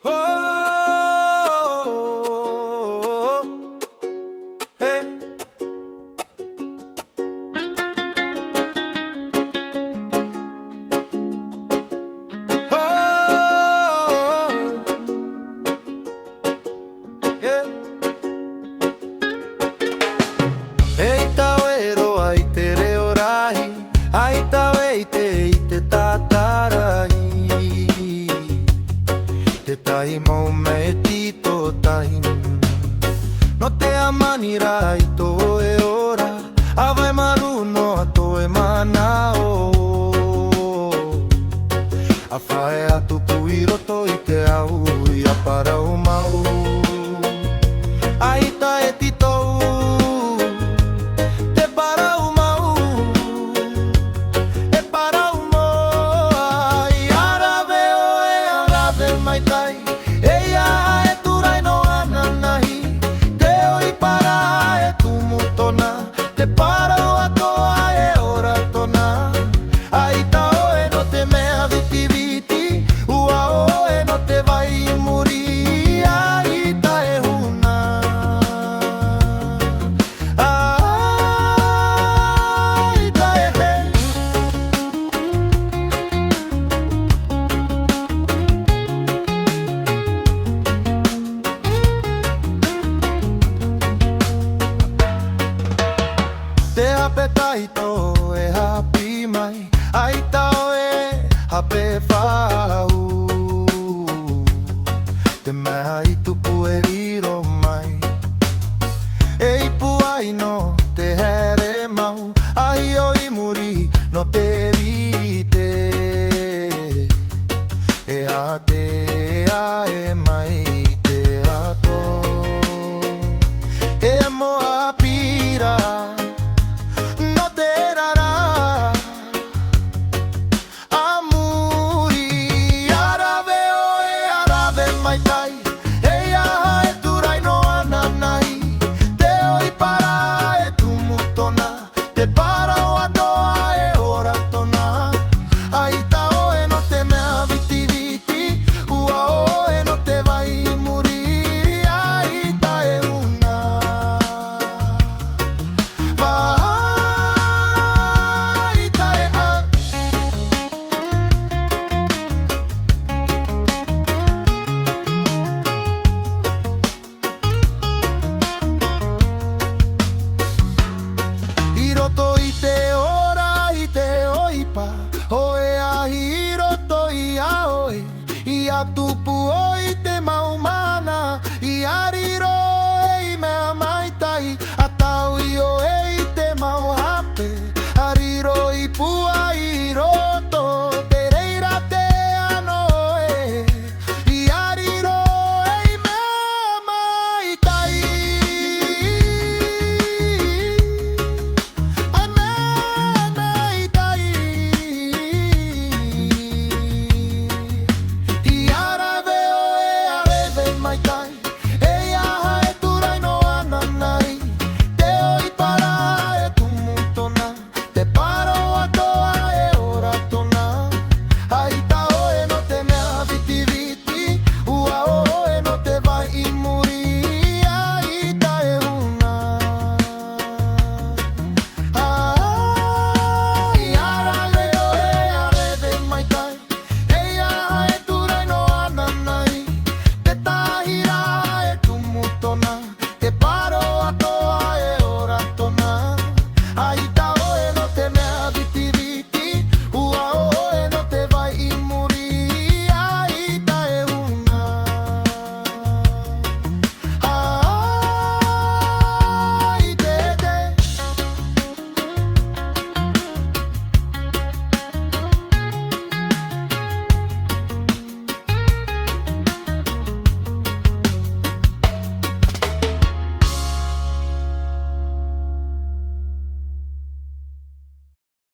Oh, hey. Oh, yeah. Eita wero ai te reo rahi, ai ta wei te i te tātarai. Te tahi mau me tito tahi, no te amani rai to e ora, a vai maru no a to e manao. A whae atu pui roto i te au, i a para o mau. Ai ta e titou, te para o mau, e para o mo. Ai arave o e arave mai tai, e ia e turai no ananahi. Te oi para e tu mutona, te para o atoa e ora tona. Ai ta oe no te mea viti viti, ua oe no te vai muri. Ai ta e huna, ai ta e he. Te hape taito e hapi mai, ai tau e hape whau. Te mea i tupu e hiro mai, e ipu ai no te here mau. Ai o i muri no te rite, e a te a e mai te ato. E moa pira no te rara, amuri arave o e arave mai tai, e aha e turai no ananai. Te oi para e tu mutona, te para o atoa e ora tona. Ai ta oe no te mea viti viti, ua oe no te vai muri. Ai ta e una, vai ta e a. I roto i te ora, i te oipa, o e a hi roto i a oe, i a tupu o i te